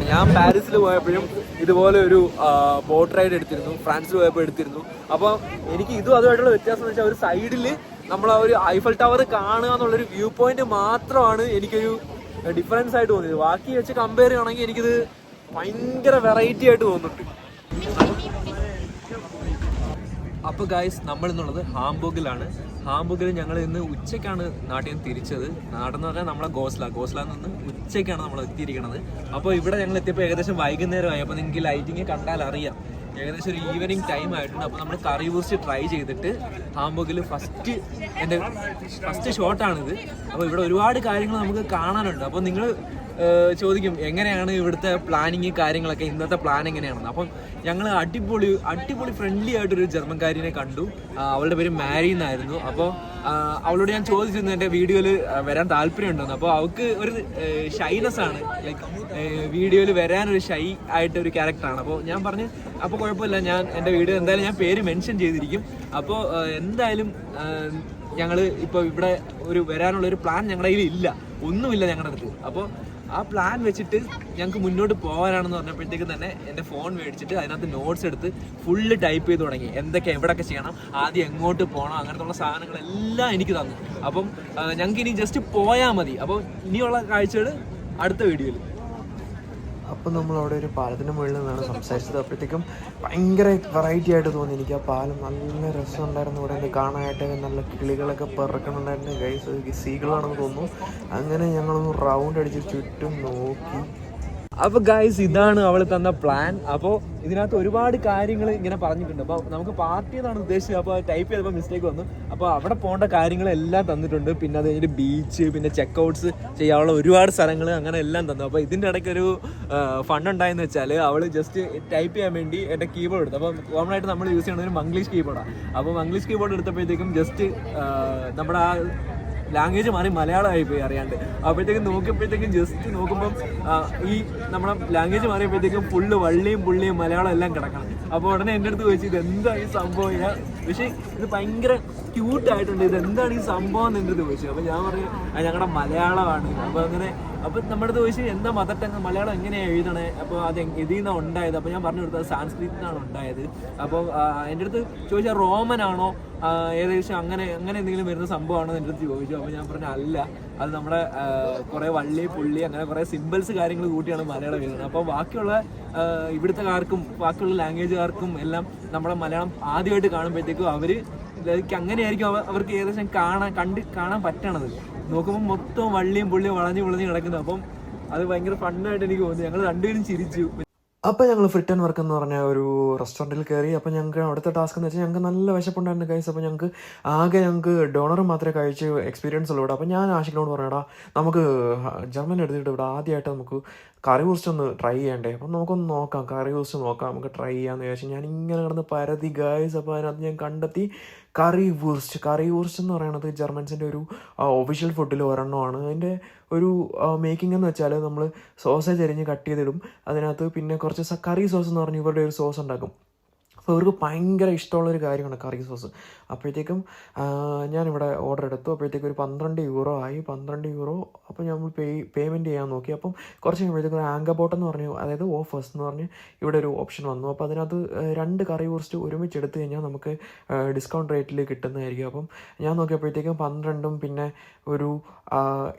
ഞാൻ പാരീസിൽ പോയപ്പോഴും ഇതുപോലെ ഒരു ബോട്ട് റൈഡ് എടുത്തിരുന്നു, ഫ്രാൻസിൽ പോയപ്പോൾ എടുത്തിരുന്നു. അപ്പോൾ എനിക്ക് ഇതും അതുമായിട്ടുള്ള വ്യത്യാസം എന്ന് വെച്ചാൽ ഒരു സൈഡിൽ നമ്മൾ ആ ഒരു ഐഫൽ ടവർ കാണുക എന്നുള്ളൊരു വ്യൂ പോയിന്റ് മാത്രമാണ് എനിക്കൊരു ഡിഫറൻസ് ആയിട്ട് തോന്നിയത്. ബാക്കി വെച്ച് കമ്പയർ ചെയ്യുകയാണെങ്കിൽ എനിക്കിത് ഭയങ്കര വെറൈറ്റി ആയിട്ട് തോന്നുന്നുണ്ട്. അപ്പോൾ ഗൈസ്, നമ്മൾ ഇന്നുള്ളത് ഹാംബുർഗിലാണ്. ഹാംബുർഗിൽ ഞങ്ങൾ ഇന്ന് ഉച്ചയ്ക്കാണ് നാട്ടിൽ നിന്ന് തിരിച്ചത്. നാടെന്ന് പറഞ്ഞാൽ നമ്മളെ ഗോസ്ലായിൽ നിന്ന് ഉച്ചയ്ക്കാണ് നമ്മൾ എത്തിയിരിക്കുന്നത്. അപ്പോൾ ഇവിടെ ഞങ്ങൾ എത്തിയപ്പോൾ ഏകദേശം വൈകുന്നേരമായി. അപ്പോൾ നിങ്ങൾക്ക് ലൈറ്റിങ് കണ്ടാൽ അറിയാം, ഏകദേശം ഒരു ഈവനിങ് ടൈം ആയിട്ടുണ്ട്. അപ്പോൾ നമ്മൾ കറി വൂസ്റ്റ് ട്രൈ ചെയ്തിട്ട് ഹാംബുർഗിൽ എൻ്റെ ഫസ്റ്റ് ഷോട്ടാണിത്. അപ്പോൾ ഇവിടെ ഒരുപാട് കാര്യങ്ങൾ നമുക്ക് കാണാനുണ്ട്. അപ്പോൾ നിങ്ങൾ ചോദിക്കും എങ്ങനെയാണ് ഇവിടുത്തെ പ്ലാനിങ് കാര്യങ്ങളൊക്കെ, ഇന്നത്തെ പ്ലാൻ എങ്ങനെയാണെന്ന്. അപ്പം ഞങ്ങൾ അടിപൊളി ഫ്രണ്ട്ലി ആയിട്ടൊരു ജർമ്മൻകാരിനെ കണ്ടു. അവളുടെ പേര് മാരി എന്നായിരുന്നു. അപ്പോൾ അവളോട് ഞാൻ ചോദിച്ചിരുന്നു എൻ്റെ വീഡിയോയിൽ വരാൻ താല്പര്യമുണ്ടെന്ന്. അപ്പോൾ അവൾക്ക് ഒരു ഷൈനെസ് ആണ്, ലൈക്ക് വീഡിയോയിൽ വരാനൊരു ഷൈ ആയിട്ടൊരു ക്യാരക്ടറാണ്. അപ്പോൾ ഞാൻ പറഞ്ഞു അപ്പോൾ കുഴപ്പമില്ല, ഞാൻ എൻ്റെ വീഡിയോ എന്തായാലും ഞാൻ പേര് മെൻഷൻ ചെയ്തിരിക്കും. അപ്പോൾ എന്തായാലും ഞങ്ങൾ ഇപ്പോൾ ഇവിടെ വരാനുള്ളൊരു പ്ലാൻ ഞങ്ങളുടെ കയ്യിൽ ഇല്ല, ഒന്നുമില്ല ഞങ്ങളുടെ അടുത്ത്. അപ്പോൾ ആ പ്ലാൻ വെച്ചിട്ട് ഞങ്ങൾക്ക് മുന്നോട്ട് പോകാനാണെന്ന് പറഞ്ഞപ്പോഴത്തേക്ക് തന്നെ എൻ്റെ ഫോൺ മേടിച്ചിട്ട് അതിനകത്ത് നോട്ട്സ് എടുത്ത് ഫുള്ള് ടൈപ്പ് ചെയ്ത് തുടങ്ങി. എവിടെയൊക്കെ ചെയ്യണം, ആദ്യം എങ്ങോട്ട് പോകണം, അങ്ങനത്തുള്ള സാധനങ്ങളെല്ലാം എനിക്ക് തന്നു. അപ്പം ഞങ്ങൾക്ക് ഇനി ജസ്റ്റ് പോയാൽ മതി. അപ്പോൾ ഇനിയുള്ള കാഴ്ചകൾ അടുത്ത വീഡിയോയിൽ. അപ്പം നമ്മളവിടെ ഒരു പാലത്തിൻ്റെ മുകളിൽ നിന്നാണ് സംസാരിച്ചത്. അപ്പോഴത്തേക്കും ഭയങ്കര വെറൈറ്റി ആയിട്ട് തോന്നി എനിക്ക്. ആ പാലം നല്ല രസമുണ്ടായിരുന്നു. ഇവിടെ നിന്ന് കാണാനായിട്ട് നല്ല കിളികളൊക്കെ പറക്കണുണ്ടായിരുന്നു. ഗൈസ് സീകളാണെന്ന് തോന്നുന്നു. അങ്ങനെ ഞങ്ങളൊന്ന് റൗണ്ട് അടിച്ച് ചുറ്റും നോക്കി. അപ്പോൾ ഗൈസ്, ഇതാണ് അവൾ തന്ന പ്ലാൻ. അപ്പോൾ ഇതിനകത്ത് ഒരുപാട് കാര്യങ്ങൾ ഇങ്ങനെ പറഞ്ഞിട്ടുണ്ട്. അപ്പോൾ നമുക്ക് പാർട്ടി എന്നാണ് ഉദ്ദേശിച്ചത്. അപ്പോൾ ടൈപ്പ് ചെയ്തപ്പോൾ മിസ്റ്റേക്ക് വന്നു. അപ്പോൾ അവിടെ പോകേണ്ട കാര്യങ്ങളെല്ലാം തന്നിട്ടുണ്ട്. പിന്നെ അത് കഴിഞ്ഞിട്ട് ബീച്ച്, പിന്നെ ചെക്കൗട്ട്സ് ചെയ്യാനുള്ള ഒരുപാട് സ്ഥലങ്ങൾ, അങ്ങനെ എല്ലാം തന്നു. അപ്പോൾ ഇതിൻ്റെ ഇടയ്ക്കൊരു ഫണ്ട് ഉണ്ടായെന്ന് വെച്ചാൽ അവൾ ജസ്റ്റ് ടൈപ്പ് ചെയ്യാൻ വേണ്ടി എൻ്റെ കീബോർഡ് എടുത്തു. അപ്പോൾ കോമൺ ആയിട്ട് നമ്മൾ യൂസ് ചെയ്യുന്നത് ഒരു മംഗ്ലീഷ് കീബോർഡാണ്. അപ്പോൾ മംഗ്ലീഷ് കീബോർഡ് എടുത്തപ്പോഴത്തേക്കും ജസ്റ്റ് നമ്മുടെ ആ ലാംഗ്വേജ് മാറി മലയാളമായി പോയി അറിയാണ്ട്. അപ്പോഴത്തേക്കും നോക്കിയപ്പോഴത്തേക്കും ജസ്റ്റ് നോക്കുമ്പം ഈ നമ്മുടെ ലാംഗ്വേജ് മാറിയപ്പോഴത്തേക്കും ഫുള്ള് വള്ളിയും പുള്ളിയും മലയാളം എല്ലാം കിടക്കണം. അപ്പോൾ ഉടനെ എൻ്റെ അടുത്ത് ചോദിച്ചു ഇതെന്താ ഈ സംഭവം. പക്ഷേ ഇത് ഭയങ്കര ക്യൂട്ടായിട്ടുണ്ട്, ഇതെന്താണ് ഈ സംഭവം എന്ന് എൻ്റെ അടുത്ത് ചോദിച്ചു. അപ്പോൾ ഞാൻ പറഞ്ഞു ഞങ്ങളുടെ മലയാളമാണ്. അപ്പോൾ നമ്മുടെ അടുത്ത് ചോദിച്ചു എന്താ മദർ ടങ്, മലയാളം എങ്ങനെയാണ് എഴുതണേ, അപ്പോൾ അത് ഇതിൽ നിന്നാണ് ഉണ്ടായത്. അപ്പോൾ ഞാൻ പറഞ്ഞു കൊടുത്തത് സാൻസ്ക്രിറ്റിൽ നിന്നാണ് ഉണ്ടായത്. അപ്പോൾ എൻ്റെ അടുത്ത് ചോദിച്ചാൽ റോമനാണോ ഏകദേശം അങ്ങനെ എന്തെങ്കിലും വരുന്ന സംഭവമാണോ എൻ്റെ അടുത്ത് ചോദിച്ചു. അപ്പോൾ ഞാൻ പറഞ്ഞു അല്ല, അത് നമ്മുടെ കുറേ വള്ളി പുള്ളി അങ്ങനെ കുറേ സിമ്പിൾസ് കാര്യങ്ങൾ കൂട്ടിയാണ് മലയാളം എഴുതുന്നത്. അപ്പോൾ ബാക്കിയുള്ള ഇവിടുത്തെക്കാർക്കും ബാക്കിയുള്ള ലാംഗ്വേജുകാർക്കും എല്ലാം നമ്മുടെ മലയാളം ആദ്യമായിട്ട് കാണുമ്പോഴത്തേക്കും അങ്ങനെയായിരിക്കും അവർക്ക് ഏകദേശം കാണാൻ പറ്റണത്. നോക്കുമ്പോൾ മൊത്തം വള്ളിയും പുള്ളിയും വളഞ്ഞു കിടക്കുന്നത്. അപ്പം അത് ഭയങ്കര ഫണ്ണായിട്ട് എനിക്ക് തോന്നി. ഞങ്ങൾ രണ്ടുപേരും ചിരിച്ചു. അപ്പോൾ ഞങ്ങൾ ഫ്രിറ്റ് ആൻഡ് വർക്ക് എന്ന് പറഞ്ഞ ഒരു റെസ്റ്റോറൻറ്റിൽ കയറി. അപ്പോൾ ഞങ്ങൾക്ക് അടുത്ത ടാസ്ക് എന്ന് വെച്ചാൽ ഞങ്ങൾക്ക് നല്ല വിശപ്പുണ്ടായിരുന്നു ഗൈസ്. അപ്പോൾ ഞങ്ങൾക്ക് ഡോണർ മാത്രമേ കഴിച്ച് എക്സ്പീരിയൻസ് ഉള്ളൂ ഇവിടെ. അപ്പോൾ ഞാൻ ആഷിക്കിനോട് പറഞ്ഞടാ, നമുക്ക് ജർമ്മനി എടുത്തിട്ട് ഇവിടെ ആദ്യമായിട്ട് നമുക്ക് കറി വൂസ്റ്റ് ഒന്ന് ട്രൈ ചെയ്യണ്ടേ, അപ്പം നമുക്കൊന്ന് നോക്കാം, കറി വൂസ്റ്റ് നോക്കാം, നമുക്ക് ട്രൈ ചെയ്യാമെന്ന് വിചാരിച്ചു. ഞാൻ ഇങ്ങനെ കിടന്ന് പരതി ഗൈസ്. അപ്പോൾ അതിനകത്ത് ഞാൻ കണ്ടെത്തി കറി വൂസ്റ്റ് എന്ന് പറയുന്നത് ജർമ്മൻസിൻ്റെ ഒരു ഒഫീഷ്യൽ ഫുഡിൽ ഒരെണ്ണമാണ്. അതിൻ്റെ ഒരു മേക്കിംഗ് എന്ന് വെച്ചാൽ നമ്മൾ സോസേജ് അരിഞ്ഞ് കട്ട് ചെയ്തിടും, അതിനകത്ത് പിന്നെ കുറച്ച് കറി സോസ് എന്ന് പറഞ്ഞ് ഇവരുടെ ഒരു സോസ് ഉണ്ടാക്കും. അപ്പോൾ ഇവർക്ക് ഭയങ്കര ഇഷ്ടമുള്ളൊരു കാര്യമാണ് കറി സോസ്. അപ്പോഴത്തേക്കും ഞാനിവിടെ ഓർഡർ എടുത്തു. അപ്പോഴത്തേക്കും ഒരു 12 യൂറോ ആയി. 12 യൂറോ. അപ്പോൾ നമ്മൾ പേയ്മെൻറ്റ് ചെയ്യാൻ നോക്കി. അപ്പം കുറച്ച് കഴിയുമ്പോഴത്തേക്കും ഒരു ആങ്കബോട്ട് എന്ന് പറഞ്ഞു, അതായത് ഓഫേഴ്സ് എന്ന് പറഞ്ഞ് ഇവിടെ ഒരു ഓപ്ഷൻ വന്നു. അപ്പോൾ അതിനകത്ത് 2 കറി വൂസ്റ്റ് ഒരുമിച്ച് എടുത്തു കഴിഞ്ഞാൽ നമുക്ക് ഡിസ്കൗണ്ട് റേറ്റിൽ കിട്ടുന്നതായിരിക്കും. അപ്പം ഞാൻ നോക്കിയപ്പോഴത്തേക്കും 12ഉം പിന്നെ ഒരു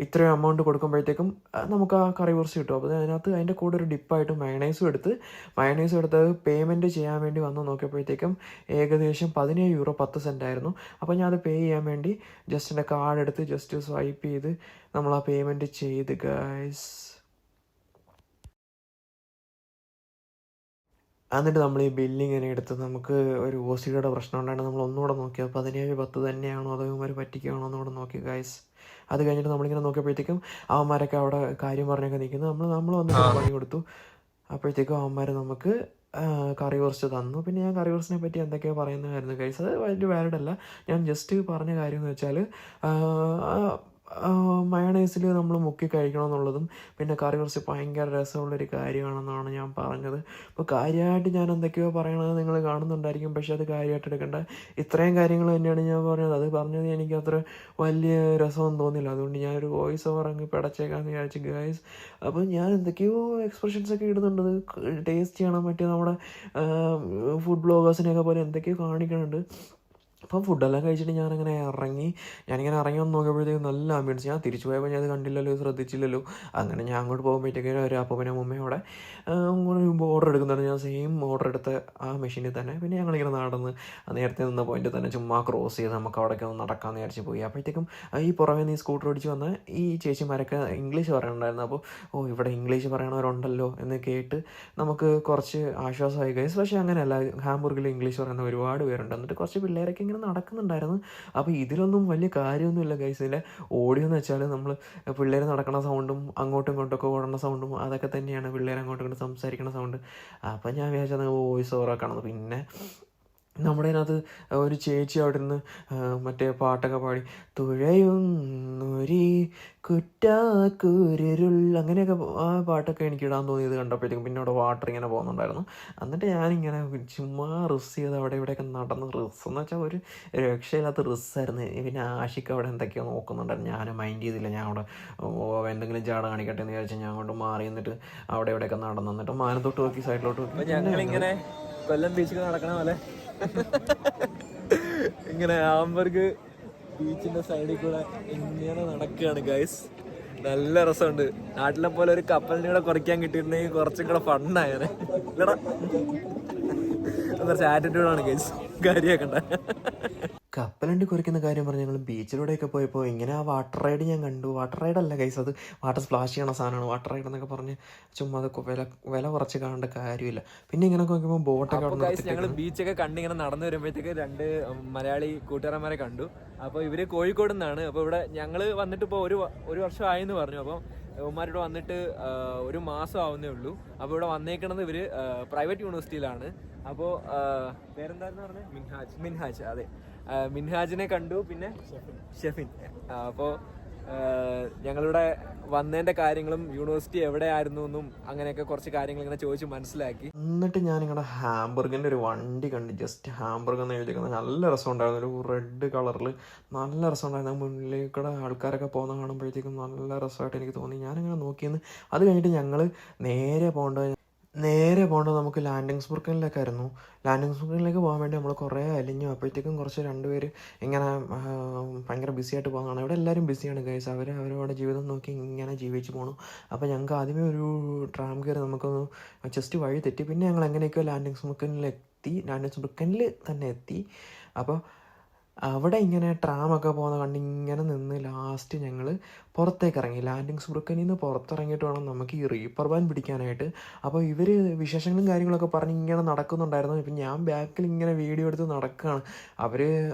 ഇത്രയും എമൗണ്ട് കൊടുക്കുമ്പോഴത്തേക്കും നമുക്ക് ആ കറി വൂസ്റ്റ് കിട്ടും. അപ്പോൾ അതിൻ്റെ കൂടെ ഒരു ഡിപ്പായിട്ട് മയണൈസും എടുത്ത് പേയ്മെൻറ്റ് ചെയ്യാൻ വേണ്ടി നോക്കിയപ്പോഴത്തേക്കും ഏകദേശം 17 യൂറോ 10 സെൻറ്റ് ആയിരുന്നു. അപ്പോൾ ഞാൻ അത് പേ ചെയ്യാൻ വേണ്ടി ജസ്റ്റ് എൻ്റെ കാർഡ് എടുത്ത് ജസ്റ്റ് സ്വൈപ്പ് ചെയ്ത് നമ്മൾ ആ പേയ്മെൻറ്റ് ചെയ്ത് ഗൈസ്. എന്നിട്ട് നമ്മൾ ഈ ബില്ലിങ്ങനെ എടുത്ത് നമുക്ക് ഒരു OCDയുടെ പ്രശ്നം ഉണ്ടായിരുന്നു. നമ്മൾ ഒന്നുകൂടെ നോക്കിയത് 17-10 തന്നെയാണോ അതോ ഇവന്മാർ പറ്റിക്കുകയാണോ എന്നുകൂടെ നോക്കി ഗൈസ്. അത് കഴിഞ്ഞിട്ട് നമ്മളിങ്ങനെ നോക്കിയപ്പോഴത്തേക്കും അവന്മാരൊക്കെ അവിടെ കാര്യം പറഞ്ഞൊക്കെ നിൽക്കുന്നത്. നമ്മൾ വന്നിട്ട് പണി കൊടുത്തു. അപ്പോഴത്തേക്കും അവന്മാർ നമുക്ക് കറി വൂസ്റ്റ് തന്നു. പിന്നെ ഞാൻ കറി വൂസ്റ്റിനെ പറ്റി എന്തൊക്കെയോ പറയുന്നതായിരുന്നു ഗൈസ്. അത് വലിയ വാലിഡ് അല്ല. ഞാൻ ജസ്റ്റ് പറഞ്ഞ കാര്യം എന്ന് വെച്ചാൽ മയണൈസിൽ നമ്മൾ മുക്കി കഴിക്കണം എന്നുള്ളതും പിന്നെ കറി കുറച്ച് ഭയങ്കര രസമുള്ളൊരു കാര്യമാണെന്നാണ് ഞാൻ പറഞ്ഞത്. അപ്പോൾ കാര്യമായിട്ട് ഞാൻ എന്തൊക്കെയോ പറയണത് നിങ്ങൾ കാണുന്നുണ്ടായിരിക്കും, പക്ഷെ അത് കാര്യമായിട്ട് എടുക്കേണ്ട. ഇത്രയും കാര്യങ്ങൾ തന്നെയാണ് ഞാൻ പറഞ്ഞത്. അത് പറഞ്ഞത് എനിക്ക് അത്ര വലിയ രസമൊന്നും തോന്നില്ല, അതുകൊണ്ട് ഞാനൊരു വോയിസ് ഓവർ അങ്ങ് പിടച്ചേക്കാന്ന് വിചാരിച്ചു ഗൈസ്. അപ്പോൾ ഞാൻ എന്തൊക്കെയോ എക്സ്പ്രഷൻസ് ഒക്കെ ഇടുന്നുണ്ട്, ടേസ്റ്റ് ചെയ്യണം, മറ്റേ നമ്മുടെ ഫുഡ് ബ്ലോഗേഴ്സിനെയൊക്കെ പോലെ എന്തൊക്കെയോ കാണിക്കുന്നുണ്ട്. അപ്പം ഫുഡെല്ലാം കഴിച്ചിട്ട് ഞാനിങ്ങനെ ഇറങ്ങി വന്ന് നോക്കിയപ്പോഴത്തേക്കും നല്ല ആംബിയൻസ്. ഞാൻ തിരിച്ചു പോയപ്പോൾ ഞാൻ അത് കണ്ടില്ലല്ലോ, ശ്രദ്ധിച്ചില്ലല്ലോ. അങ്ങനെ ഞാൻ അങ്ങോട്ട് പോകുമ്പോഴത്തേക്കും ഒരു അപ്പൂപ്പനും അമ്മയും അവിടെ ഓർഡർ എടുക്കുന്നുണ്ട്. ഞാൻ സെയിം ഓർഡർ എടുത്ത ആ മെഷീനിൽ തന്നെ. പിന്നെ ഞങ്ങളിങ്ങനെ നടന്ന് നേരത്തെ നിന്ന പോയിന്റ് തന്നെ ചുമ്മാ ക്രോസ് ചെയ്ത് നമുക്ക് അവിടേക്ക് ഒന്ന് നടക്കാമെന്ന് വിചാരിച്ച് പോയി. അപ്പോഴത്തേക്കും ഈ പുറമേ നീ സ്കൂട്ടർ ഓടിച്ച് വന്ന ഈ ചേച്ചിമാരൊക്കെ ഇംഗ്ലീഷ് പറയണുണ്ടായിരുന്നു. അപ്പോൾ ഇവിടെ ഇംഗ്ലീഷ് പറയണവരുണ്ടല്ലോ എന്ന് കേട്ട് നമുക്ക് കുറച്ച് ആശ്വാസമായി ഗൈസ്. പക്ഷേ അങ്ങനെയല്ല, ഹാംബർഗിൽ ഇംഗ്ലീഷ് പറയുന്ന ഒരുപാട് പേരുണ്ട്. എന്നിട്ട് കുറച്ച് പിള്ളേരൊക്കെ ഇങ്ങനെ നടക്കുന്നുണ്ടായിരുന്നു. അപ്പോൾ ഇതിലൊന്നും വലിയ കാര്യമൊന്നുമില്ല ഗൈസ്. ഇതിൻ്റെ ഓഡിയോ എന്ന് വെച്ചാൽ നമ്മൾ പിള്ളേർ നടക്കുന്ന സൗണ്ടും അങ്ങോട്ടും ഇങ്ങോട്ടൊക്കെ ഓടുന്ന സൗണ്ടും അതൊക്കെ തന്നെയാണ് പിള്ളേർ അങ്ങോട്ടും ഇങ്ങോട്ട് സംസാരിക്കുന്ന സൗണ്ട്. അപ്പം ഞാൻ വിചാരിച്ചത് വോയിസ് ഓവറാക്കണമെന്ന്. പിന്നെ നമ്മുടെ അതിനകത്ത് ഒരു ചേച്ചി അവിടെ നിന്ന് മറ്റേ പാട്ടൊക്കെ പാടി തുഴയുന്നൊരി കുറ്റാക്കൂരുൾ അങ്ങനെയൊക്കെ ആ പാട്ടൊക്കെ എനിക്ക് ഇടാൻ തോന്നിയത് കണ്ടപ്പോഴത്തേക്കും പിന്നെ അവിടെ വാട്ടർ ഇങ്ങനെ പോകുന്നുണ്ടായിരുന്നു. എന്നിട്ട് ഞാനിങ്ങനെ ചുമ്മാ റിസ് ചെയ്ത് അവിടെ ഇവിടെയൊക്കെ നടന്ന് റിസ് എന്ന് വെച്ചാൽ ഒരു രക്ഷയില്ലാത്ത റിസ്സായിരുന്നു. പിന്നെ ആഷിക്ക് അവിടെ എന്തൊക്കെയോ നോക്കുന്നുണ്ടായിരുന്നു, ഞാൻ മൈൻഡ് ചെയ്തില്ല. ഞാൻ അവിടെ എന്തെങ്കിലും ജാട കാണിക്കട്ടെ എന്ന് വിചാരിച്ചാൽ ഞാൻ അങ്ങോട്ട് മാറി എന്നിട്ട് അവിടെ ഇവിടെയൊക്കെ നടന്നു. എന്നിട്ട് മാനത്തോട്ട് നോക്കി സൈഡിലോട്ട് നോക്കി ഞങ്ങളിങ്ങനെ കൊല്ലം ബീച്ചിൽ നടക്കണ പോലെ ഇങ്ങനെ ഹാംബർഗ് ബീച്ചിന്റെ സൈഡിൽ കൂടെ ഇങ്ങനെ നടക്കുകയാണ് ഗൈസ്. നല്ല രസമുണ്ട്. നാട്ടിലെ പോലെ ഒരു കപ്പലിനെ കൂടെ കുറയ്ക്കാൻ കിട്ടിയിട്ടുണ്ടെങ്കിൽ കുറച്ചും കൂടെ ഫണ്ണായാണ്. ഇല്ലടാ കുറച്ച് ആറ്റിറ്റ്യൂഡാണ് ഗൈസ്, കാര്യമാക്കണ്ട. കപ്പലണ്ടി കുറയ്ക്കുന്ന കാര്യം പറഞ്ഞ് ഞങ്ങൾ ബീച്ചിലൂടെയൊക്കെ പോയപ്പോൾ ഇങ്ങനെ ആ വാട്ടർ റൈഡ് ഞാൻ കണ്ടു. വാട്ടർ റൈഡല്ല ഗൈസ്, അത് വാട്ടർ സ്പ്ലാഷ് ചെയ്യണ സാധനമാണ്. വാട്ടർ റൈഡ് എന്നൊക്കെ പറഞ്ഞ് ചുമ്മാ അതൊക്കെ വില കുറച്ച് കാണേണ്ട കാര്യമില്ല. പിന്നെ ഇങ്ങനെ നോക്കുമ്പോൾ ബോട്ടൊക്കെ അവിടെ ഞങ്ങൾ ബീച്ചൊക്കെ കണ്ട് ഇങ്ങനെ നടന്നു വരുമ്പോഴത്തേക്ക് 2 മലയാളി കൂട്ടുകാരന്മാരെ കണ്ടു. അപ്പോൾ ഇവര് കോഴിക്കോട് നിന്നാണ്. അപ്പോൾ ഇവിടെ ഞങ്ങൾ വന്നിട്ട് ഇപ്പോൾ ഒരു വർഷം ആയെന്ന് പറഞ്ഞു. അപ്പോൾ ഇവന്മാരിവിടെ വന്നിട്ട് 1 മാസം ആവുന്നേ ഉള്ളൂ. അപ്പോൾ ഇവിടെ വന്നേക്കണത് ഇവര് പ്രൈവറ്റ് യൂണിവേഴ്സിറ്റിയിലാണ്. അപ്പോൾ പേരെന്താന്ന് പറഞ്ഞത്? മിൻഹാജ്. അതെ, മിൻഹാജിനെ കണ്ടു, പിന്നെ ഷെഫിൻ. അപ്പോൾ ഞങ്ങളിവിടെ വന്നതിൻ്റെ കാര്യങ്ങളും യൂണിവേഴ്സിറ്റി എവിടെയായിരുന്നു എന്നും അങ്ങനെയൊക്കെ കുറച്ച് കാര്യങ്ങൾ ഇങ്ങനെ ചോദിച്ച് മനസ്സിലാക്കി. എന്നിട്ട് ഞാൻ നിങ്ങളുടെ ഹാംബർഗിൻ്റെ ഒരു വണ്ടി കണ്ട്, ജസ്റ്റ് ഹാംബർഗ് എന്ന് എഴുതിക്കുന്നത് നല്ല രസമുണ്ടായിരുന്നു. ഒരു റെഡ് കളറിൽ നല്ല രസമുണ്ടായിരുന്നു. മുന്നിലേക്കൂടെ ആൾക്കാരൊക്കെ പോകുന്ന കാണുമ്പോഴത്തേക്കും നല്ല രസമായിട്ട് എനിക്ക് തോന്നി. ഞാനിങ്ങനെ നോക്കിയെന്ന്. അത് കഴിഞ്ഞിട്ട് ഞങ്ങൾ നേരെ പോകേണ്ടത് നമുക്ക് ലാൻഡിങ്സ്ബുർഗനിലേക്കായിരുന്നു. ലാൻഡിങ്സ്ബുർഗനിലേക്ക് പോകാൻ വേണ്ടി നമ്മൾ കുറേ അലിഞ്ഞു. അപ്പോഴത്തേക്കും കുറച്ച് 2 പേര് ഇങ്ങനെ ഭയങ്കര ബിസി ആയിട്ട് പോകുന്നതാണ്. ഇവിടെ എല്ലാവരും ബിസിയാണ് ഗൈസ്. അവരവരുടെ ജീവിതം നോക്കി ഇങ്ങനെ ജീവിച്ച് പോകണു. അപ്പോൾ ഞങ്ങൾക്ക് ആദ്യമേ ഒരു ട്രാം കയറി നമുക്കൊന്ന് ജസ്റ്റ് വഴി തെറ്റി. പിന്നെ ഞങ്ങൾ എങ്ങനെയൊക്കെയോ ലാൻഡിങ്സ്ബുർഗനിൽ തന്നെ എത്തി. അപ്പോൾ അവിടെ ഇങ്ങനെ ട്രാമൊക്കെ പോകുന്ന കണ്ട് ഇങ്ങനെ നിന്ന് ലാസ്റ്റ് ഞങ്ങൾ പുറത്തേക്ക് ഇറങ്ങി. ലാൻഡിങ്സ്ബുർഗനിൽ നിന്ന് പുറത്തിറങ്ങിയിട്ട് വേണം നമുക്ക് ഈ റീപ്പർ ബാൻ പിടിക്കാനായിട്ട്. അപ്പോൾ ഇവർ വിശേഷങ്ങളും കാര്യങ്ങളൊക്കെ പറഞ്ഞ് ഇങ്ങനെ നടക്കുന്നുണ്ടായിരുന്നു. ഇപ്പം ഞാൻ ബാക്കിൽ ഇങ്ങനെ വീഡിയോ എടുത്ത് നടക്കുകയാണ്. അവർ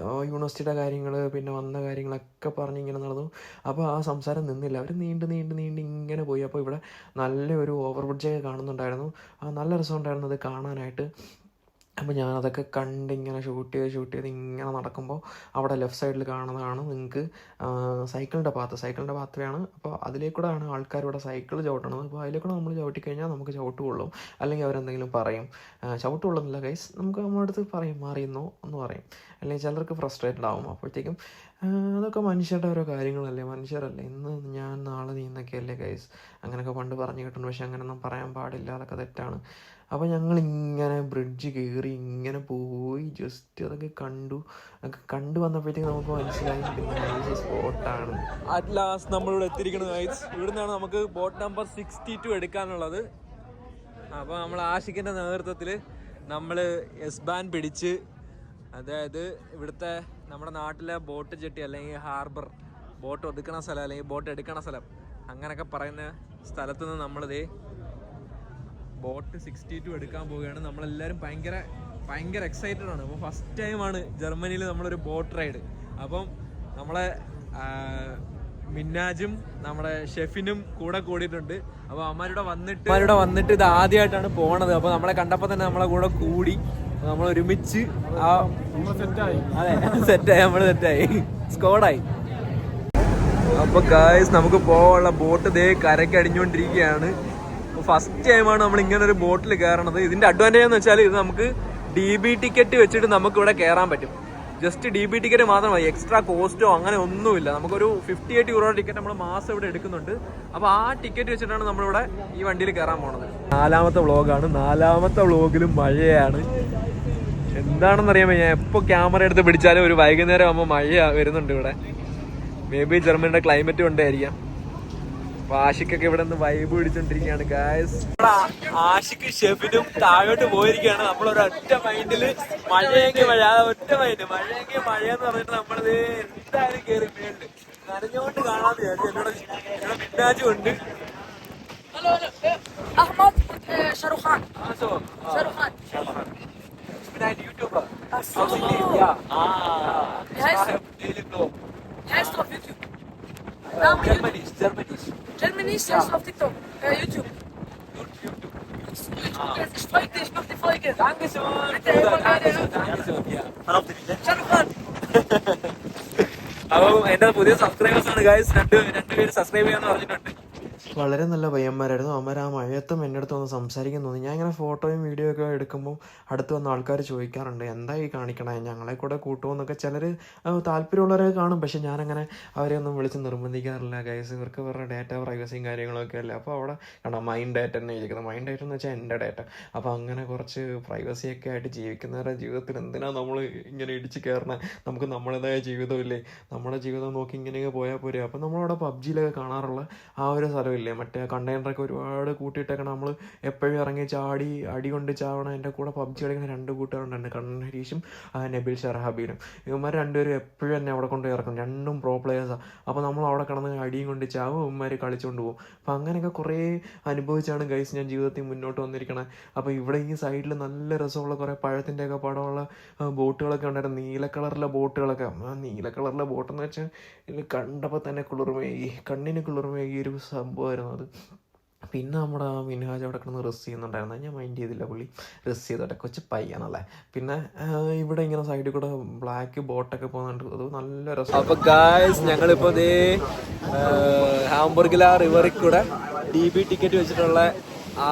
യൂണിവേഴ്സിറ്റിയുടെ കാര്യങ്ങൾ പിന്നെ വന്ന കാര്യങ്ങളൊക്കെ പറഞ്ഞ് ഇങ്ങനെ നടന്നു. അപ്പോൾ ആ സംസാരം നിന്നില്ല. അവർ നീണ്ട് ഇങ്ങനെ പോയി. അപ്പോൾ ഇവിടെ നല്ലൊരു ഓവർ ബ്രിഡ്ജൊക്കെ കാണുന്നുണ്ടായിരുന്നു. നല്ല രസമുണ്ടായിരുന്നു അത് കാണാനായിട്ട്. അപ്പോൾ ഞാനതൊക്കെ കണ്ട് ഇങ്ങനെ ഷൂട്ട് ചെയ്ത് ഇങ്ങനെ നടക്കുമ്പോൾ അവിടെ ലെഫ്റ്റ് സൈഡിൽ കാണുന്നതാണ് നിങ്ങൾക്ക് സൈക്കിളിൻ്റെ പാത്വയാണ്. അപ്പോൾ അതിലേക്കൂടെയാണ് ആൾക്കാരിവിടെ സൈക്കിൾ ചവിട്ടണത്. അപ്പോൾ അതിലേക്കൂടെ നമ്മൾ ചവിട്ടിക്കഴിഞ്ഞാൽ നമുക്ക് ചവിട്ട് കൊള്ളും, അല്ലെങ്കിൽ അവരെന്തെങ്കിലും പറയും. ചവിട്ട് കൊള്ളുന്നില്ല ഗൈസ്, നമുക്ക് നമ്മുടെ അടുത്ത് പറയും മാറിയെന്നോ എന്ന് പറയും, അല്ലെങ്കിൽ ചിലർക്ക് ഫ്രസ്ട്രേറ്റഡ് ആവും. അപ്പോഴത്തേക്കും അതൊക്കെ മനുഷ്യരുടെ ഓരോ കാര്യങ്ങളല്ലേ, മനുഷ്യരല്ലേ, ഇന്ന് ഞാൻ നാളെ നീ എന്നൊക്കെയല്ലേ ഗൈസ്, അങ്ങനെയൊക്കെ പണ്ട് പറഞ്ഞു കിട്ടുന്നു. പക്ഷെ അങ്ങനെയൊന്നും പറയാൻ പാടില്ല, അതൊക്കെ തെറ്റാണ്. അപ്പോൾ ഞങ്ങളിങ്ങനെ ബ്രിഡ്ജ് കയറി ഇങ്ങനെ പോയി ജസ്റ്റ് അതൊക്കെ കണ്ടു വന്നപ്പോഴത്തേക്ക് നമുക്ക് മനസ്സിലായി പിന്നെ സ്പോട്ടാണ്. അറ്റ് ലാസ്റ്റ് നമ്മളിവിടെ എത്തിയിരിക്കുന്നത് ഗൈസ്. ഇവിടുന്നാണ് നമുക്ക് ബോട്ട് നമ്പർ 62 എടുക്കാനുള്ളത്. അപ്പോൾ നമ്മൾ ആഷിഖിൻ്റെ നേതൃത്വത്തിൽ നമ്മൾ എസ്ബാൻ പിടിച്ച്, അതായത് ഇവിടുത്തെ നമ്മുടെ നാട്ടിലെ ബോട്ട് ജെട്ടി അല്ലെങ്കിൽ ഹാർബർ, ബോട്ട് ഒതുക്കണ സ്ഥലം അല്ലെങ്കിൽ ബോട്ട് എടുക്കണ സ്ഥലം അങ്ങനെയൊക്കെ പറയുന്ന സ്ഥലത്ത് നിന്ന് നമ്മളിതേ ബോട്ട് 62 എടുക്കാൻ പോവുകയാണ്. നമ്മളെല്ലാവരും ഭയങ്കര എക്സൈറ്റഡ് ആണ്. അപ്പോൾ ഫസ്റ്റ് ടൈമാണ് ജർമ്മനിയിൽ നമ്മളൊരു ബോട്ട് റൈഡ്. അപ്പം നമ്മളെ മിന്നാജും നമ്മുടെ ഷെഫിനും കൂടിയിട്ടുണ്ട്. അപ്പോൾ അവന്മാരുടെ വന്നിട്ട് ഇത് ആദ്യമായിട്ടാണ് പോണത്. അപ്പോൾ നമ്മളെ കണ്ടപ്പോൾ തന്നെ നമ്മളെ കൂടെ കൂടി നമ്മൾ ഒരുമിച്ച് സെറ്റായി സ്കോഡായി. അപ്പൊ ഗായ്സ് നമുക്ക് പോകാനുള്ള ബോട്ട് ദേ കരയ്ക്ക് അടിഞ്ഞുകൊണ്ടിരിക്കുകയാണ്. ഫസ്റ്റ് ടൈമാണ് നമ്മൾ ഇങ്ങനെ ഒരു ബോട്ടിൽ കയറണത്. ഇതിന്റെ അഡ്വാൻറ്റേജ് എന്ന് വെച്ചാൽ ഇത് നമുക്ക് DB ടിക്കറ്റ് വെച്ചിട്ട് നമുക്ക് ഇവിടെ കയറാൻ പറ്റും. ജസ്റ്റ് DB ടിക്കറ്റ് മാത്രമല്ല, എക്സ്ട്രാ കോസ്റ്റോ അങ്ങനെ ഒന്നുമില്ല. നമുക്കൊരു 58 euro ടിക്കറ്റ് നമ്മൾ മാസം ഇവിടെ എടുക്കുന്നുണ്ട്. അപ്പോൾ ആ ടിക്കറ്റ് വെച്ചിട്ടാണ് നമ്മളിവിടെ ഈ വണ്ടിയിൽ കയറാൻ പോണത്. 4ാമത്തെ വ്ളോഗാണ്. 4ാമത്തെ വ്ളോഗിലും മഴയാണ്. എന്താണെന്നറിയാമോ, ഞാൻ എപ്പോൾ ക്യാമറ എടുത്ത് പിടിച്ചാലും ഒരു വൈകുന്നേരം ആകുമ്പോൾ മഴ വരുന്നുണ്ട് ഇവിടെ. മേ ബി ജർമ്മനിയുടെ ക്ലൈമറ്റ് കൊണ്ടായിരിക്കാം. അപ്പൊ ആഷിക്കൊക്കെ ഇവിടെ നിന്ന് വൈബ് പിടിച്ചോണ്ടിരിക്കുകയാണ് ഗായ്സ്. ആഷിക്ക് ഷെഫിനും താഴോട്ട് പോയിരിക്കുകയാണ്. നമ്മളൊരൊറ്റ മൈൻഡില് മഴയെങ്കിൽ മഴ, ഒറ്റ മൈൻഡ് മഴയെങ്കിൽ മഴയെന്ന് പറഞ്ഞിട്ട് നമ്മളിത് എന്തായാലും കയറി മേളില് നനഞ്ഞോണ്ട് കാണാന്ന് വിചാരിച്ചു. എന്നോട് മിന്നാജും ഉണ്ട്. أحمد شاروخان شاروخان Ich bin ein YouTuber. Ja. Wie heißt du? Daily Vlog. Wie heißt du auf YouTube? Germanisch. Germanisch, heißt du auf TikTok? YouTube. Ich folge dir, ich mach die Folge. Dankeschön. Bitte, Dankeschön. Ja. Shahrukh. അപ്പോൾ എന്റെ പുതിയ subscribers ആണ് guys. രണ്ടുപേര് subscribe ചെയ്യാന്ന് പറഞ്ഞിട്ടുണ്ട്. വളരെ നല്ല പയ്യന്മാരായിരുന്നു. അവന്മാർ ആ മഴയത്തും എൻ്റെ അടുത്ത് വന്ന് സംസാരിക്കാൻ തോന്നി. ഞാൻ ഇങ്ങനെ ഫോട്ടോയും വീഡിയോ ഒക്കെ എടുക്കുമ്പോൾ അടുത്ത് വന്ന ആൾക്കാർ ചോദിക്കാറുണ്ട്, എന്താ ഈ കാണിക്കണേ, ഞങ്ങളെ കൂടെ കൂട്ടുമെന്നൊക്കെ. ചിലർ താല്പര്യമുള്ളവരൊക്കെ കാണും. പക്ഷെ ഞാനങ്ങനെ അവരെ ഒന്നും വിളിച്ച് നിർബന്ധിക്കാറില്ല ഗൈസ്. ഇവർക്ക് ഇവരുടെ ഡാറ്റ പ്രൈവസിയും കാര്യങ്ങളൊക്കെ അല്ലേ. അപ്പോൾ അവിടെ കാണാം മൈൻഡ് ഡാറ്റ തന്നെ ഇരിക്കുന്നത്. മൈൻഡ് ഡാറ്റ എന്ന് വെച്ചാൽ എൻ്റെ ഡാറ്റ. അപ്പോൾ അങ്ങനെ കുറച്ച് പ്രൈവസിയൊക്കെ ആയിട്ട് ജീവിക്കുന്നവരുടെ ജീവിതത്തിൽ എന്തിനാണ് നമ്മൾ ഇങ്ങനെ ഇടിച്ച് കയറണേ? നമുക്ക് നമ്മുടേതായ ജീവിതമില്ലേ? നമ്മുടെ ജീവിതം നോക്കി ഇങ്ങനെയൊക്കെ പോയാൽ പോരെ. അപ്പോൾ നമ്മളവിടെ PUBGയിലൊക്കെ കാണാറുള്ള ആ ഒരു സ്ഥലമില്ലേ, മറ്റേ കണ്ടെയ്നറൊക്കെ ഒരുപാട് കൂട്ടിയിട്ടേക്കണം. നമ്മൾ എപ്പോഴും ഇറങ്ങി ചാടി അടി കൊണ്ട് ചാവണം. എൻ്റെ കൂടെ PUBG കളിക്കുന്ന 2 കൂട്ടുകാരുണ്ട്, കണ്ണൻ ഹരീഷും നബിൽ ഷർഹാബീനും. ഇവന്മാർ രണ്ടുപേരും എപ്പോഴും എന്നെ അവിടെ കൊണ്ട് ഇറക്കും. രണ്ടും പ്രോ പ്ലേയേഴ്സാണ്. അപ്പോൾ നമ്മൾ അവിടെ കിടന്ന് അടിയും കൊണ്ട് ചാവും, ഇവന്മാർ കളിച്ചുകൊണ്ട് പോകും. അപ്പോൾ അങ്ങനെയൊക്കെ കുറേ അനുഭവിച്ചാണ് ഗൈസ് ഞാൻ ജീവിതത്തിൽ മുന്നോട്ട് വന്നിരിക്കണേ. അപ്പോൾ ഇവിടെ ഈ സൈഡിൽ നല്ല രസമുള്ള കുറേ പഴത്തിൻ്റെയൊക്കെ പടമുള്ള ബോട്ടുകളൊക്കെ ഉണ്ടായിരുന്നു. നീല കളറിലെ ബോട്ടുകളൊക്കെ. നീല കളറിലെ ബോട്ടെന്ന് വെച്ചാൽ ഇത് കണ്ടപ്പോൾ തന്നെ കുളിർമേകി, കണ്ണിന് കുളിർമേകി ഒരു സംഭവമായിരുന്നു അത്. പിന്നെ നമ്മുടെ മിൻഹാജ് അവിടെ കിടന്ന് റെസ്റ്റ് ചെയ്യുന്നുണ്ടായിരുന്നു. ഞാൻ മൈൻഡ് ചെയ്തില്ല, പുള്ളി റെസ്റ്റ് ചെയ്തോട്ടെ, കൊച്ചു പയ്യാണല്ലേ. പിന്നെ ഇവിടെ ഇങ്ങനെ സൈഡിൽ കൂടെ ബ്ലാക്ക് ബോട്ടൊക്കെ പോകുന്നുണ്ട്, അത് നല്ല രസം. അപ്പൊ ഗായ്സ് ഞങ്ങളിപ്പോ ഹാംബർഗില റിവറിൽ കൂടെ DB ടിക്കറ്റ് വെച്ചിട്ടുള്ള ആ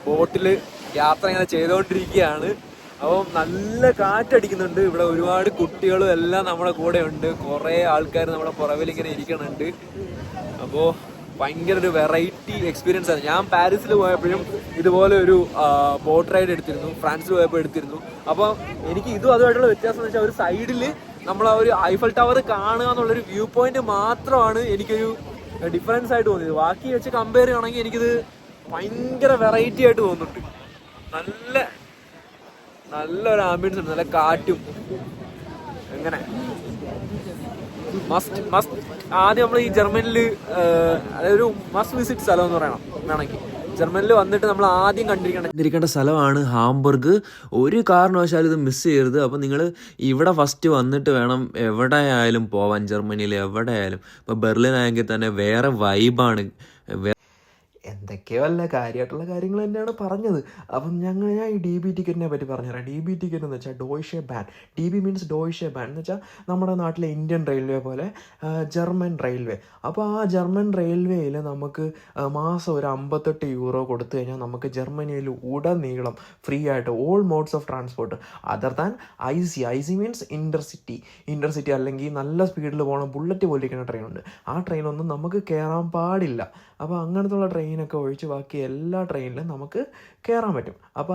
ബോട്ടില് യാത്ര ഇങ്ങനെ ചെയ്തുകൊണ്ടിരിക്കുകയാണ്. അപ്പം നല്ല കാറ്റടിക്കുന്നുണ്ട്. ഇവിടെ ഒരുപാട് കുട്ടികളും എല്ലാം നമ്മുടെ കൂടെ ഉണ്ട്. കുറേ ആൾക്കാർ നമ്മുടെ പുറവിൽ ഇങ്ങനെ ഇരിക്കുന്നുണ്ട്. അപ്പോൾ ഭയങ്കര ഒരു വെറൈറ്റി എക്സ്പീരിയൻസ് ആണ്. ഞാൻ പാരീസിൽ പോയപ്പോഴും ഇതുപോലെ ഒരു ബോട്ട് റൈഡ് എടുത്തിരുന്നു, ഫ്രാൻസിൽ പോയപ്പോൾ എടുത്തിരുന്നു. അപ്പോൾ എനിക്ക് ഇതും അതുമായിട്ടുള്ള വ്യത്യാസം എന്ന് വെച്ചാൽ ഒരു സൈഡിൽ നമ്മൾ ആ ഒരു ഐഫൽ ടവർ കാണുക എന്നുള്ളൊരു വ്യൂ പോയിന്റ് മാത്രമാണ് എനിക്കൊരു ഡിഫറൻസ് ആയിട്ട് തോന്നിയത്. ബാക്കി വെച്ച് കമ്പയർ ചെയ്യുകയാണെങ്കിൽ എനിക്കിത് ഭയങ്കര വെറൈറ്റി ആയിട്ട് തോന്നുന്നുണ്ട്. നല്ലൊരു ആംബിയൻസ് ഉണ്ട്, നല്ല കാറ്റും. എങ്ങനെ മസ്റ്റ് ആദ്യം നമ്മൾ ഈ ജർമ്മനിൽ അതൊരു മസ്റ്റ് വിസിറ്റ് സ്ഥലം എന്ന് പറയണം വേണമെങ്കിൽ. ജർമ്മനിൽ വന്നിട്ട് നമ്മൾ ആദ്യം കണ്ടിരിക്കേണ്ട സ്ഥലമാണ് ഹാംബർഗ്. ഒരു കാരണവശാലും ഇത് മിസ് ചെയ്യരുത്. അപ്പോൾ നിങ്ങൾ ഇവിടെ ഫസ്റ്റ് വന്നിട്ട് വേണം എവിടെയായാലും പോവാൻ. ജർമ്മനിയിൽ എവിടെയായാലും ഇപ്പോൾ ബെർലിൻ ആയെങ്കിൽ തന്നെ വേറെ വൈബാണ്. എന്തൊക്കെയോ അല്ല, കാര്യമായിട്ടുള്ള കാര്യങ്ങൾ തന്നെയാണ് പറഞ്ഞത്. അപ്പം ഞാൻ ഈ DB ടിക്കറ്റിനെ പറ്റി പറഞ്ഞുതരാം. DB ടിക്കറ്റ് എന്ന് വെച്ചാൽ ഡോയ്ഷെ ബാൻ. DB മീൻസ് ഡോയ്ഷെ ബാൻ എന്ന് വെച്ചാൽ നമ്മുടെ നാട്ടിലെ ഇന്ത്യൻ റെയിൽവേ പോലെ ജർമ്മൻ റെയിൽവേ. അപ്പോൾ ആ ജർമ്മൻ റെയിൽവേയിൽ നമുക്ക് മാസം ഒരു 58 euro കൊടുത്തു കഴിഞ്ഞാൽ നമുക്ക് ജർമ്മനിയിൽ ഉടനീളം ഫ്രീ ആയിട്ട് all modes of transport other than IC means intercity അല്ലെങ്കിൽ നല്ല സ്പീഡിൽ പോകണം ബുള്ളറ്റ് പോലിരിക്കുന്ന ട്രെയിനുണ്ട്. ആ ട്രെയിനൊന്നും നമുക്ക് കയറാൻ പാടില്ല. അപ്പോൾ അങ്ങനത്തുള്ള ട്രെയിനൊക്കെ ഒഴിച്ച് ബാക്കി എല്ലാ ട്രെയിനിലും നമുക്ക് കയറാൻ പറ്റും. അപ്പോൾ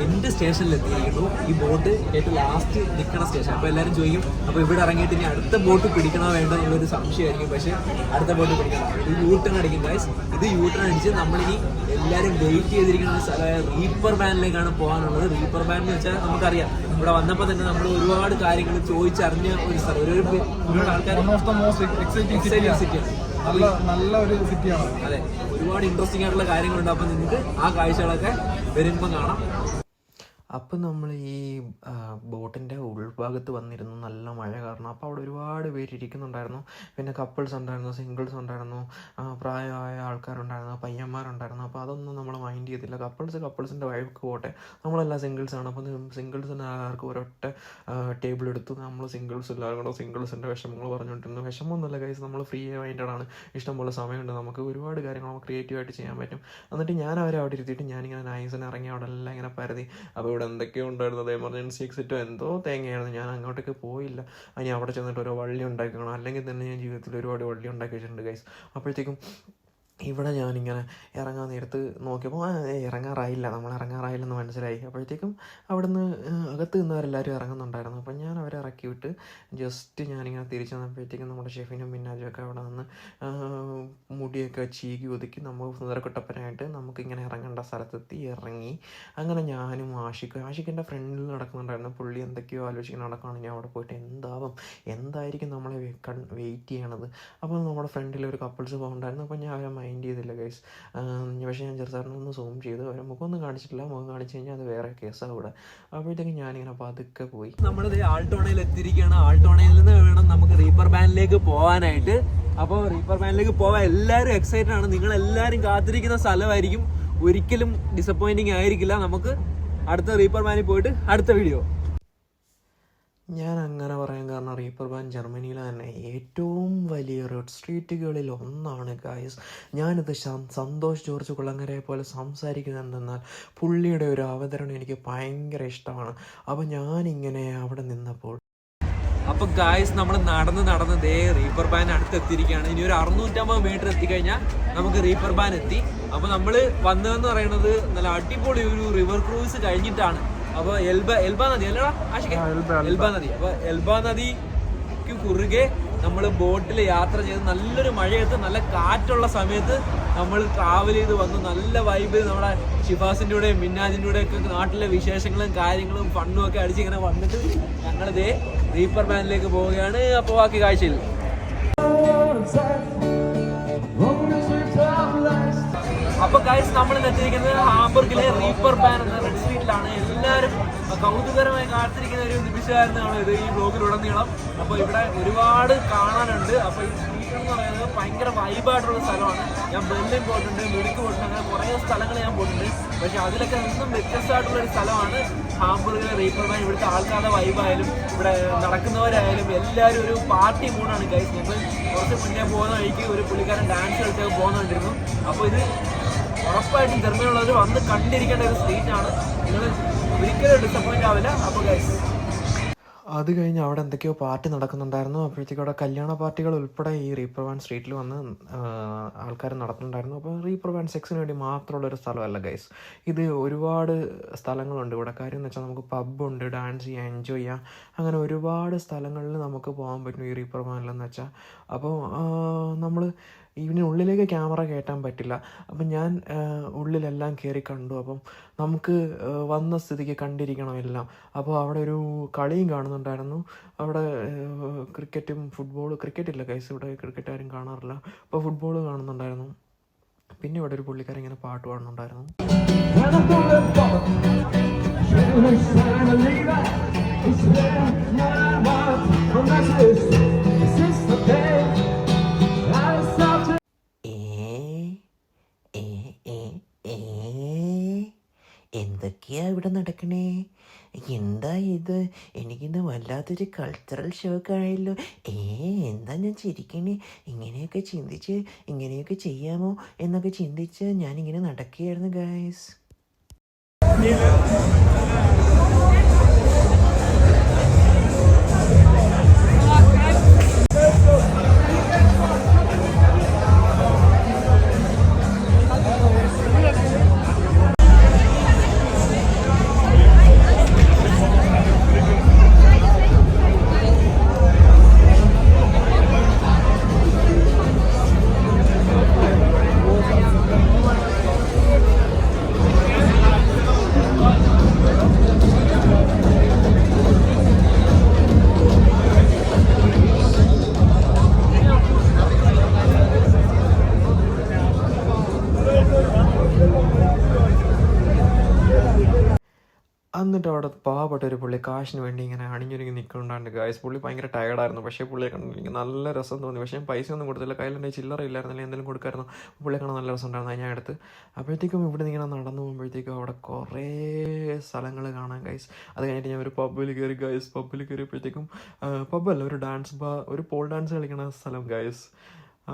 എൻ്റെ സ്റ്റേഷനിൽ എത്തിയിരിക്കുന്നു. ഈ ബോട്ട് ഏറ്റവും ലാസ്റ്റ് നിൽക്കുന്ന സ്റ്റേഷൻ. അപ്പോൾ എല്ലാവരും ചോദിക്കും, അപ്പോൾ ഇവിടെ ഇറങ്ങിയിട്ട് ഇനി അടുത്ത ബോട്ട് പിടിക്കണോ വേണ്ടോ എന്നുള്ളൊരു സംശയമായിരിക്കും. പക്ഷേ അടുത്ത ബോട്ട് പിടിക്കണം. ഇത് യൂട്ടേൺ അടിക്കും ഗൈസ്. ഇത് യൂട്ടേൺ അടിച്ച് നമ്മളിനി എല്ലാവരും വെയിറ്റ് ചെയ്തിരിക്കുന്ന സ്ഥലമായ റീപ്പർ ബാനിലേക്കാണ് പോകാനുള്ളത്. റീപ്പർ ബാൻ എന്ന് വെച്ചാൽ നമുക്കറിയാം, ഇവിടെ വന്നപ്പോൾ തന്നെ നമ്മൾ ഒരുപാട് കാര്യങ്ങൾ ചോദിച്ചറിഞ്ഞ ഒരു സ്ഥലം. ഒരുപാട് ആൾക്കാർ സിറ്റിയാണ്. നല്ല ഒരു സിറ്റിയാണ്. അതെ, ഒരുപാട് ഇൻട്രസ്റ്റിംഗ് ആയിട്ടുള്ള കാര്യങ്ങളുണ്ട്. അപ്പം നിങ്ങൾക്ക് ആ കാഴ്ചകളൊക്കെ വരുമ്പോൾ കാണാം. അപ്പം നമ്മൾ ഈ ബോട്ടിൻ്റെ ഉൾഭാഗത്ത് വന്നിരുന്നു നല്ല മഴ കാരണം. അപ്പോൾ അവിടെ ഒരുപാട് പേര് ഇരിക്കുന്നുണ്ടായിരുന്നു. പിന്നെ കപ്പിൾസ് ഉണ്ടായിരുന്നു, സിംഗിൾസ് ഉണ്ടായിരുന്നു, പ്രായമായ ആൾക്കാരുണ്ടായിരുന്നു, പയ്യന്മാരുണ്ടായിരുന്നു. അപ്പോൾ അതൊന്നും നമ്മൾ മൈൻഡ് ചെയ്തില്ല. കപ്പിൾസിൻ്റെ വഴിക്ക് പോട്ടെ, നമ്മളെല്ലാം സിംഗിൾസാണ്. അപ്പോൾ സിംഗിൾസിന് ആർക്കും ഒരൊറ്റ ടേബിൾ എടുത്തു. നമ്മൾ സിംഗിൾസ് എല്ലാവരും കൂടെ സിംഗിൾസിൻ്റെ വിഷമങ്ങൾ പറഞ്ഞുകൊണ്ടിരുന്നു. വിഷമമൊന്നുമില്ല ഗൈസ്, നമ്മൾ ഫ്രീ മൈൻഡാണ്, ഇഷ്ടംപോലെ സമയമുണ്ട്, നമുക്ക് ഒരുപാട് കാര്യങ്ങൾ നമുക്ക് ക്രിയേറ്റീവായിട്ട് ചെയ്യാൻ പറ്റും. എന്നിട്ട് ഞാൻ അവരെ അവിടെ ഇരുത്തിയിട്ട് ഞാനിങ്ങനെ നൈസിന് ഇറങ്ങി അവിടെ എല്ലാം ഇങ്ങനെ പരതി. അപ്പോൾ ഇവിടെ എന്തൊക്കെയോ ഉണ്ടായിരുന്നത്, എമർജൻസി എക്സിറ്റോ എന്തോ തേങ്ങയായിരുന്നു. ഞാൻ അങ്ങോട്ടേക്ക് പോയില്ല. ഇനി അവിടെ ചെന്നിട്ട് ഓരോ വള്ളി ഉണ്ടാക്കണം, അല്ലെങ്കിൽ തന്നെ ഞാൻ ജീവിതത്തിൽ ഒരുപാട് വള്ളി ഉണ്ടാക്കി വെച്ചിട്ടുണ്ട് ഗൈസ്. അപ്പോഴത്തേക്കും ഇവിടെ ഞാനിങ്ങനെ ഇറങ്ങാൻ നേരത്ത് നോക്കിയപ്പോൾ ഇറങ്ങാറായില്ല, നമ്മൾ ഇറങ്ങാറായില്ലെന്ന് മനസ്സിലായി. അപ്പോഴത്തേക്കും അവിടുന്ന് അകത്ത് നിന്നവരെല്ലാവരും ഇറങ്ങുന്നുണ്ടായിരുന്നു. അപ്പം ഞാൻ അവരെ ഇറക്കി വിട്ട് ജസ്റ്റ് ഞാനിങ്ങനെ തിരിച്ചു വന്നപ്പോഴത്തേക്കും നമ്മുടെ ഷെഫിനും മിന്നാജൊക്കെ അവിടെ നിന്ന് മുടിയൊക്കെ ചീകി ഒതുക്കി നമ്മൾ സുന്ദരക്കുട്ടപ്പനായിട്ട് നമുക്കിങ്ങനെ ഇറങ്ങേണ്ട സ്ഥലത്തെത്തി ഇറങ്ങി. അങ്ങനെ ഞാനും ആഷിഖിൻ്റെ ഫ്രണ്ടിൽ നടക്കുന്നുണ്ടായിരുന്നു. പുള്ളി എന്തൊക്കെയോ ആലോചിക്കുന്ന നടക്കുകയാണ്. ഞാൻ അവിടെ പോയിട്ട് എന്തായിരിക്കും നമ്മളെ വെയിറ്റ് ചെയ്യണത്. അപ്പോൾ നമ്മുടെ ഫ്രണ്ടിൽ ഒരു കപ്പിൾസ് പോകുന്നുണ്ടായിരുന്നു. അപ്പോൾ ഞാൻ അവരെ മൈൻഡ് ചെയ്തില്ല ഗൈസ്. പക്ഷേ ഞാൻ ചെറുതായിട്ടൊന്ന് സൂം ചെയ്തു. അവരെ മുഖമൊന്നും കാണിച്ചിട്ടില്ല. മുഖം കാണിച്ചു കഴിഞ്ഞാൽ അത് വേറെ കേസാണ് ഇവിടെ. അപ്പോഴത്തേക്കും ഞാനിങ്ങനെ പതുക്കെ പോയി. നമ്മളിത് ആൾട്ടോണയിൽ എത്തിയിരിക്കുകയാണ്. ആൾട്ടോണയിൽ നിന്ന് വേണം നമുക്ക് റീപ്പർ ബാൻഡിലേക്ക് പോകാനായിട്ട്. അപ്പോൾ റീപ്പർ ബാൻഡിലേക്ക് പോകാൻ എല്ലാവരും എക്സൈറ്റഡ് ആണ്. നിങ്ങളെല്ലാവരും കാത്തിരിക്കുന്ന സ്ഥലമായിരിക്കും. ഒരിക്കലും ഡിസപ്പോയിൻറ്റിങ് ആയിരിക്കില്ല. നമുക്ക് അടുത്ത റീപ്പർ ബാൻഡിൽ പോയിട്ട് അടുത്ത വീഡിയോ. ഞാൻ അങ്ങനെ പറയാൻ കാരണം റീപ്പർ ബാൻ ജർമ്മനിയിലെ തന്നെ ഏറ്റവും വലിയ റെഡ് സ്ട്രീറ്റുകളിൽ ഒന്നാണ് ഗായ്സ്. ഞാനിത് സന്തോഷ് ജോർജ് കുളങ്ങരയെ പോലെ സംസാരിക്കുന്നുണ്ടെന്നാൽ പുള്ളിയുടെ ഒരു അവതരണം എനിക്ക് ഭയങ്കര ഇഷ്ടമാണ്. അപ്പോൾ ഞാനിങ്ങനെ അവിടെ നിന്നപ്പോൾ അപ്പോൾ ഗായ്സ് നമ്മൾ നടന്ന് ദേ റീപ്പർ ബാൻ അടുത്ത് എത്തിയിരിക്കുകയാണ്. ഇനി ഒരു 650 മീറ്റർ എത്തിക്കഴിഞ്ഞാൽ നമുക്ക് റീപ്പർ ബാൻ എത്തി. അപ്പോൾ നമ്മൾ വന്നതെന്ന് പറയുന്നത് നല്ല അടിപൊളി ഒരു റിവർ ക്രൂസ് കഴിഞ്ഞിട്ടാണ്. അപ്പോൾ എൽബ നദി അല്ലടാ ആഷിക, എൽബ നദി. അപ്പോൾ എൽബ നദിക്ക് കുറുകെ നമ്മൾ ബോട്ടിൽ യാത്ര ചെയ്ത് നല്ലൊരു മഴയത്ത് നല്ല കാറ്റുള്ള സമയത്ത് നമ്മൾ ട്രാവൽ ചെയ്ത് വന്നു. നല്ല വൈബിൽ നമ്മുടെ ഷിഫാസിൻ്റെ കൂടെയും മിന്നാജിൻ്റെ കൂടെയൊക്കെ നാട്ടിലെ വിശേഷങ്ങളും കാര്യങ്ങളും ഫണ്ണും ഒക്കെ അടിച്ച് ഇങ്ങനെ വന്നിട്ട് ഞങ്ങളിതേ റീപ്പർ ബാൻഡിലേക്ക് പോവുകയാണ്. അപ്പോൾ ബാക്കി കാഴ്ചയിൽ അപ്പോൾ ഗൈസ് നമ്മൾ എത്തിയിരിക്കുന്നത് ഹാംബർഗിലെ റീപ്പർ ബാൻ എന്ന റെഡ് സ്ട്രീറ്റിലാണ്. എല്ലാവരും കൗതുകരമായി കാത്തിരിക്കുന്ന ഒരു നിമിഷമായിരുന്നു ഇത് ഈ ബ്ലോഗിലുടനീളം. അപ്പോൾ ഇവിടെ ഒരുപാട് കാണാനുണ്ട്. അപ്പോൾ ഈ സ്ട്രീറ്റ് എന്ന് പറയുന്നത് ഭയങ്കര വൈബായിട്ടുള്ള സ്ഥലമാണ്. ഞാൻ ബെർലിൻ പോയിട്ടുണ്ട്, മ്യൂണിക്ക് പോയിട്ടുണ്ട്, അങ്ങനെ കുറേ സ്ഥലങ്ങൾ ഞാൻ പോയിട്ടുണ്ട്. പക്ഷേ അതിലൊക്കെ നിന്നും വ്യത്യസ്തമായിട്ടുള്ളൊരു സ്ഥലമാണ് ഹാംബർഗിലെ റീപ്പർ ബാൻ. ഇവിടുത്തെ ആൾക്കാരുടെ വൈബായാലും ഇവിടെ നടക്കുന്നവരായാലും എല്ലാവരും ഒരു പാർട്ടി മൂഡാണ് ഗൈസ്. ഞങ്ങൾ കുറച്ച് മുന്നേ പോകുന്ന വഴിക്ക് ഒരു പുള്ളിക്കാരൻ ഡാൻസ് കളിച്ചൊക്കെ പോകുന്നുണ്ടിരുന്നു. അപ്പോൾ ഇത് ഉറപ്പായിട്ടും ജർമ്മനിയുള്ളവർ വന്ന് കണ്ടിരിക്കേണ്ട ഒരു സ്ട്രീറ്റാണ്. നിങ്ങൾ ഒരിക്കലും ഡിസപ്പോയിൻ്റ് ആവില്ല. അപ്പോൾ ഗൈസ് അത് കഴിഞ്ഞ് അവിടെ എന്തൊക്കെയോ പാർട്ടി നടക്കുന്നുണ്ടായിരുന്നു. അപ്പോഴത്തേക്കും അവിടെ കല്യാണ പാർട്ടികൾ ഉൾപ്പെടെ ഈ റീപ്പർ ബാൻ സ്ട്രീറ്റിൽ വന്ന് ആൾക്കാർ നടത്തുന്നുണ്ടായിരുന്നു. അപ്പോൾ റീപ്പർ ബാൻ സെക്സിന് വേണ്ടി മാത്രമുള്ളൊരു സ്ഥലമല്ല ഗൈസ്. ഇത് ഒരുപാട് സ്ഥലങ്ങളുണ്ട് ഇവിടെ. കാര്യം എന്ന് വെച്ചാൽ നമുക്ക് പബ്ബുണ്ട്, ഡാൻസ് ചെയ്യാം, എൻജോയ് ചെയ്യാം, അങ്ങനെ ഒരുപാട് സ്ഥലങ്ങളിൽ നമുക്ക് പോകാൻ പറ്റും ഈ റീപ്പർ ബാനിലെന്ന് വെച്ചാൽ. അപ്പോൾ നമ്മൾ ഇതിനുള്ളിലേക്ക് ക്യാമറ കയറ്റാൻ പറ്റില്ല. അപ്പം ഞാൻ ഉള്ളിലെല്ലാം കയറി കണ്ടു. അപ്പം നമുക്ക് വന്ന സ്ഥിതിക്ക് കണ്ടിരിക്കണം എല്ലാം. അപ്പോൾ അവിടെ ഒരു കളിയും കാണുന്നുണ്ടായിരുന്നു. അവിടെ ക്രിക്കറ്റും ക്രിക്കറ്റില്ല ഗൈസ്, ഇവിടെ ക്രിക്കറ്റ് ആരും കാണാറില്ല. അപ്പോൾ ഫുട്ബോൾ കാണുന്നുണ്ടായിരുന്നു. പിന്നെ ഇവിടെ ഒരു പുള്ളിക്കാരൻ ഇങ്ങനെ പാട്ട് പാടുന്നുണ്ടായിരുന്നു. എന്തൊക്കെയാ ഇവിടെ നടക്കണേ? എന്താ ഇത്? എനിക്കിന്ന് വല്ലാത്തൊരു കൾച്ചറൽ ഷോക്ക് ആയല്ലോ. എന്താ ഞാൻ ചിരിക്കണേ? ഇങ്ങനെയൊക്കെ ചിന്തിച്ച് ഇങ്ങനെയൊക്കെ ചെയ്യാമോ എന്നൊക്കെ ചിന്തിച്ച് ഞാനിങ്ങനെ നടക്കുകയായിരുന്നു ഗൈസ്. എന്നിട്ട് അവിടെ പാവപ്പെട്ട ഒരു പുള്ളി കാശിന് വേണ്ടി ഇങ്ങനെ അണിഞ്ഞൊരുങ്ങി നിൽക്കുന്നുണ്ടാണ്ട് ഗൈസ്. പുള്ളി ഭയങ്കര ടയർഡായിരുന്നു. പക്ഷേ പുള്ളിയെ കണ്ടിട്ട് എനിക്ക് നല്ല രസം തോന്നി. പക്ഷേ പൈസ ഒന്നും കൊടുത്തില്ല, കയ്യിലുണ്ടെങ്കിൽ ചില്ലറ ഇല്ലായിരുന്നില്ല, എന്തെങ്കിലും കൊടുക്കായിരുന്നു. പുള്ളിയെ കാണാൻ നല്ല രസം ഉണ്ടായിരുന്നു. ഞാൻ എടുത്ത് അപ്പോഴത്തേക്കും ഇവിടെ നിന്ന് ഇങ്ങനെ നടന്നു പോകുമ്പോഴത്തേക്കും അവിടെ കുറേ സ്ഥലങ്ങൾ കാണാം ഗൈസ്. അത് കഴിഞ്ഞിട്ട് ഞാൻ ഒരു പബ്ബിൽ കയറി ഗൈസ്. പബ്ബിൽ കയറിയപ്പോഴത്തേക്കും പബ്ബല്ല, ഒരു ഡാൻസ് ബാർ, ഒരു പോൾ ഡാൻസ് കളിക്കണ സ്ഥലം ഗൈസ്.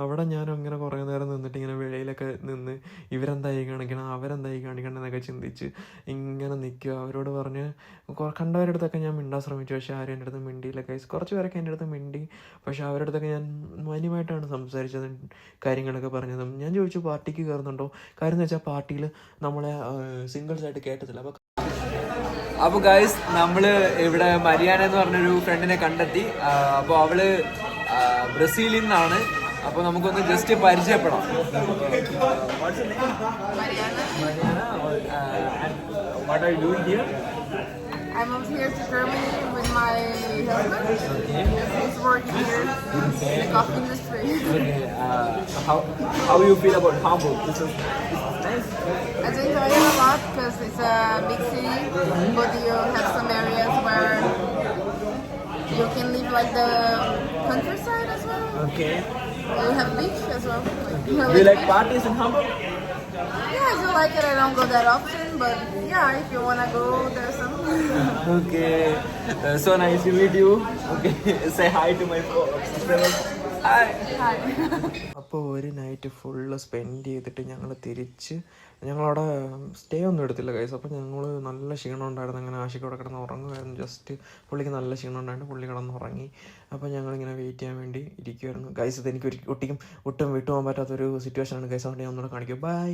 അവിടെ ഞാൻ അങ്ങനെ കുറേ നേരം നിന്നിട്ട് ഇങ്ങനെ വെളിയിലൊക്കെ നിന്ന് ഇവരെന്തായി കാണിക്കണം അവരെന്തായി കാണിക്കണം എന്നൊക്കെ ചിന്തിച്ച് ഇങ്ങനെ നിൽക്കുക. അവരോട് പറഞ്ഞ് കണ്ടവരുടെ അടുത്തൊക്കെ ഞാൻ മിണ്ടാൻ ശ്രമിച്ചു. പക്ഷേ ആരും എൻ്റെ അടുത്ത് മിണ്ടിയില്ല ഗൈസ്. കുറച്ച് പേരൊക്കെ എൻ്റെ അടുത്ത് മിണ്ടി, പക്ഷേ അവരുടെ അടുത്തൊക്കെ ഞാൻ മാന്യമായിട്ടാണ് സംസാരിച്ചതും കാര്യങ്ങളൊക്കെ പറഞ്ഞതും. ഞാൻ ചോദിച്ചു പാർട്ടിക്ക് കയറുന്നുണ്ടോ. കാര്യം എന്ന് വെച്ചാൽ പാർട്ടിയിൽ നമ്മളെ സിംഗിൾസ് ആയിട്ട് കേട്ടത്തില്ല. അപ്പോൾ ഗൈസ് നമ്മൾ ഇവിടെ മരിയാന എന്ന് പറഞ്ഞൊരു ഫ്രണ്ടിനെ കണ്ടെത്തി. അപ്പോൾ അവള് ബ്രസീലിൽ നിന്നാണ്. അപ്പോൾ നമുക്കൊന്ന് ജസ്റ്റ് പരിചയപ്പെടാം. What are you doing here? I moved here to Germany with my husband. Okay. He's working here in the coffee industry. Okay. How you feel about Hamburg? This is nice. I do enjoy it a lot because it's a big city, but you have some areas where you can live like the countryside as well. Okay. You have beach as well. Do you like parties in Hamburg? Yeah, I do like it. I don't go that often, but yeah, if you wanna go, there's some. Okay. So nice to meet you. Okay. Say hi to my subscribers. Hi. Hi. അപ്പോൾ ഒരു night full spend ചെയ്തിട്ട് ഞങ്ങളവിടെ stay ഒന്നും എടുത്തില്ല guys. അപ്പോൾ ഞങ്ങൾ നല്ല ക്ഷീണം ഉണ്ടായിരുന്നു. അങ്ങനെ ആഷിക്ക് അവിടെ കിടന്ന് ഉറങ്ങുമായിരുന്നു. ജസ്റ്റ് പുള്ളിക്ക് നല്ല ക്ഷീണം ഉണ്ടായിട്ട് പുള്ളി കിടന്ന് ഉറങ്ങി. അപ്പോൾ ഞങ്ങളിങ്ങനെ വെയിറ്റ് ചെയ്യാൻ വേണ്ടി ഇരിക്കുമായിരുന്നു ഗൈസ്. ഇത് എനിക്ക് ഒട്ടും വിട്ടുപോകാൻ പറ്റാത്തൊരു സിറ്റുവേഷനാണ് ഗൈസ്. അതുകൊണ്ട് ഞാൻ ഒന്നുകൂടെ കാണിക്കും. ബൈ.